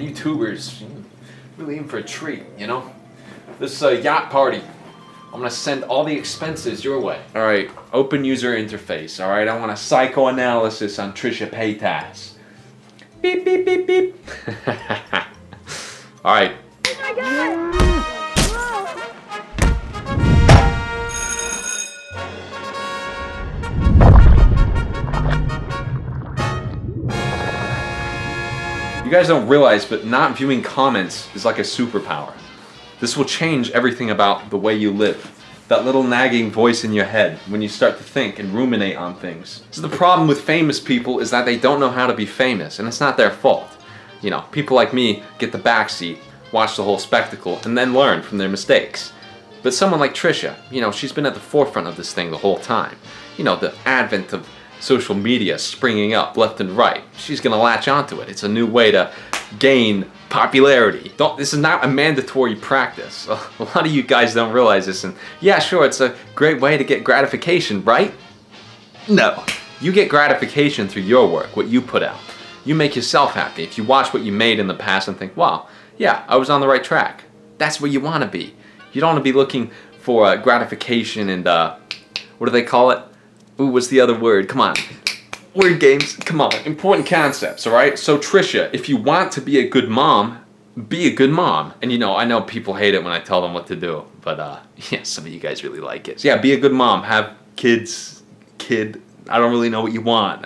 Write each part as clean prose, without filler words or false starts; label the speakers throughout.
Speaker 1: you tubers, really in for a treat, you know? This yacht party, I'm gonna send all the expenses your way. All right, open user interface, all right? I want a psychoanalysis on Trisha Paytas. Beep, beep, beep, beep. All right.
Speaker 2: Oh my God!
Speaker 1: You guys don't realize, but not viewing comments is like a superpower. This will change everything about the way you live. That little nagging voice in your head when you start to think and ruminate on things. So the problem with famous people is that they don't know how to be famous, and it's not their fault. You know, people like me get the backseat, watch the whole spectacle, and then learn from their mistakes. But someone like Trisha, you know, she's been at the forefront of this thing the whole time. You know, the advent of social media springing up left and right. She's gonna latch onto it. It's a new way to gain popularity. This is not a mandatory practice. A lot of you guys don't realize this, and yeah, sure, it's a great way to get gratification, right? No. You get gratification through your work, what you put out. You make yourself happy. If you watch what you made in the past and think, wow, yeah, I was on the right track. That's where you want to be. You don't want to be looking for gratification and, what do they call it? Ooh, what's the other word? Come on. Word games. Come on. Important concepts, alright? So Trisha, if you want to be a good mom, be a good mom. And you know, I know people hate it when I tell them what to do, but yeah, some of you guys really like it. So yeah, be a good mom. Have kids, I don't really know what you want.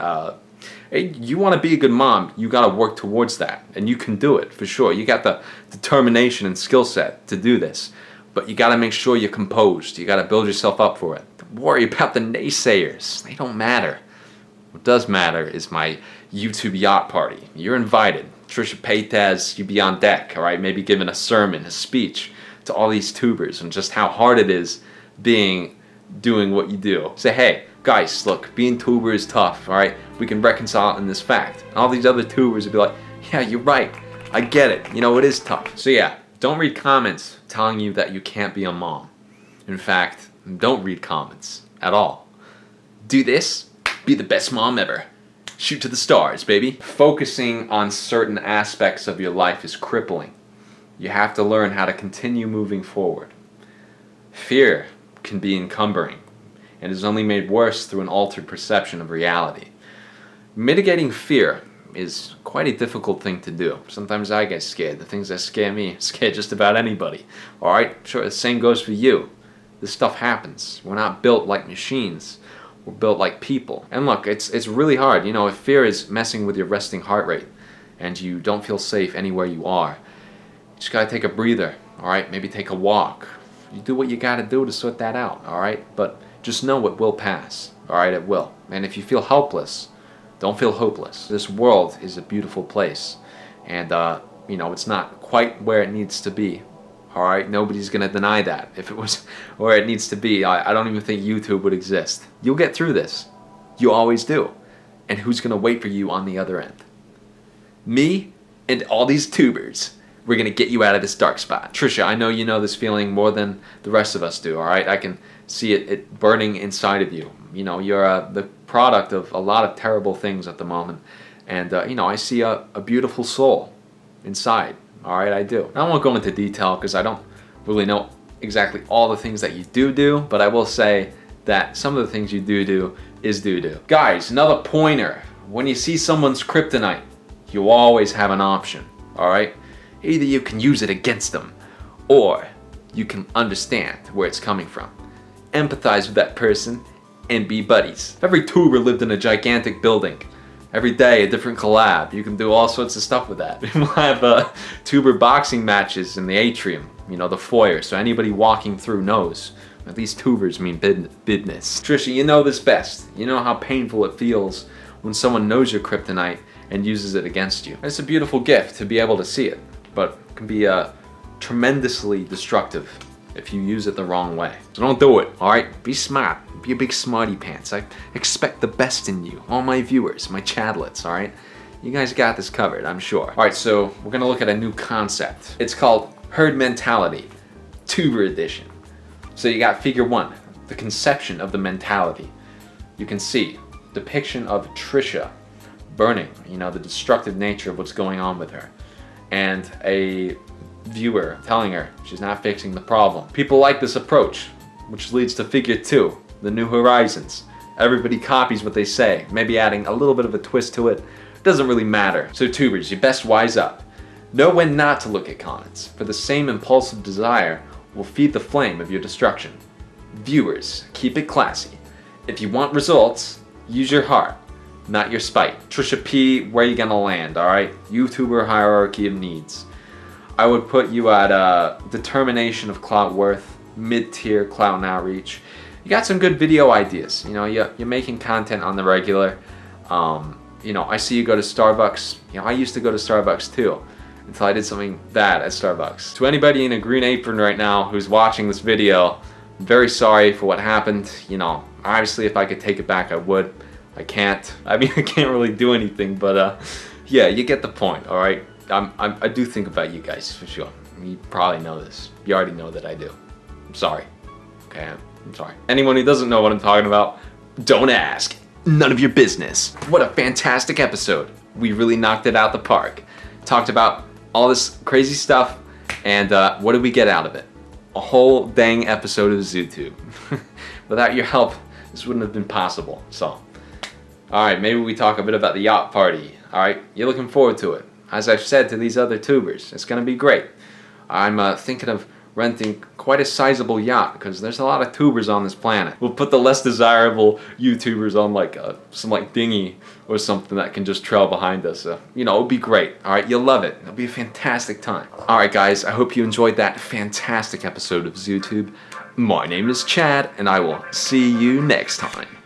Speaker 1: Hey, you want to be a good mom, you got to work towards that. And you can do it, for sure. You got the determination and skill set to do this. But you got to make sure you're composed. You got to build yourself up for it. Don't worry about the naysayers. They don't matter. What does matter is my YouTube yacht party. You're invited. Trisha Paytas, you be on deck, all right? Maybe giving a sermon, a speech to all these tubers and just how hard it is doing what you do. Say, hey, guys, look, being tuber is tough, all right? We can reconcile in this fact. And all these other tubers would be like, yeah, you're right. I get it. You know, it is tough. So yeah, don't read comments telling you that you can't be a mom. In fact, don't read comments at all. Do this. Be the best mom ever. Shoot to the stars, baby. Focusing on certain aspects of your life is crippling. You have to learn how to continue moving forward. Fear can be encumbering and is only made worse through an altered perception of reality. Mitigating fear is quite a difficult thing to do. Sometimes I get scared. The things that scare me scare just about anybody. Alright? Sure, the same goes for you. This stuff happens. We're not built like machines. We're built like people. And look, it's really hard. You know, if fear is messing with your resting heart rate and you don't feel safe anywhere you are, you just gotta take a breather, alright? Maybe take a walk. You do what you gotta do to sort that out, alright? But just know it will pass, alright? It will. And if you feel helpless, don't feel hopeless. This world is a beautiful place. And, you know, it's not quite where it needs to be. Alright, nobody's gonna deny that. If it was where it needs to be, I don't even think YouTube would exist. You'll get through this. You always do. And who's gonna wait for you on the other end? Me and all these tubers. We're gonna get you out of this dark spot. Trisha, I know you know this feeling more than the rest of us do, alright? I can see it burning inside of you. You know, you're the product of a lot of terrible things at the moment. And, you know, I see a beautiful soul inside. Alright, I do. I won't go into detail because I don't really know exactly all the things that you do, but I will say that some of the things you do is do. Guys, another pointer. When you see someone's kryptonite, you always have an option, alright? Either you can use it against them, or you can understand where it's coming from. Empathize with that person, and be buddies. If every tuber lived in a gigantic building, every day a different collab, you can do all sorts of stuff with that. We'll have tuber boxing matches in the atrium, you know, the foyer, so anybody walking through knows. At least tubers mean business. Trisha, you know this best. You know how painful it feels when someone knows your kryptonite and uses it against you. It's a beautiful gift to be able to see it, but it can be tremendously destructive if you use it the wrong way. So don't do it, alright? Be smart. Be a big smarty pants. I expect the best in you. All my viewers, my chadlets, alright? You guys got this covered, I'm sure. Alright, so we're gonna look at a new concept. It's called herd mentality, tuber edition. So you got figure 1, the conception of the mentality. You can see depiction of Trisha burning, you know, the destructive nature of what's going on with her. and a viewer telling her she's not fixing the problem. People like this approach, which leads to figure 2, the new horizons. Everybody copies what they say, maybe adding a little bit of a twist to it. Doesn't really matter. So tubers, you best wise up. Know when not to look at comments, for the same impulsive desire will feed the flame of your destruction. Viewers, keep it classy. If you want results, use your heart, not your spite. Trisha P, where you gonna land, alright? YouTuber hierarchy of needs. I would put you at determination of clout worth, mid-tier clout and outreach. You got some good video ideas. You know, you're making content on the regular. You know, I see you go to Starbucks. You know, I used to go to Starbucks too, until I did something bad at Starbucks. To anybody in a green apron right now who's watching this video, I'm very sorry for what happened. You know, obviously if I could take it back, I would. I can't. I mean, I can't really do anything, but yeah, you get the point, all right? I do think about you guys, for sure. You probably know this. You already know that I do. I'm sorry. Okay, I'm sorry. Anyone who doesn't know what I'm talking about, don't ask. None of your business. What a fantastic episode. We really knocked it out the park. Talked about all this crazy stuff, and what did we get out of it? A whole dang episode of ZooTube. Without your help, this wouldn't have been possible, so. Alright, maybe we talk a bit about the yacht party. Alright, you're looking forward to it. As I've said to these other tubers, it's gonna be great. I'm thinking of renting quite a sizable yacht because there's a lot of tubers on this planet. We'll put the less desirable YouTubers on like some like dinghy or something that can just trail behind us. You know, it'll be great. Alright, you'll love it. It'll be a fantastic time. Alright guys, I hope you enjoyed that fantastic episode of ZooTube. My name is Chad, and I will see you next time.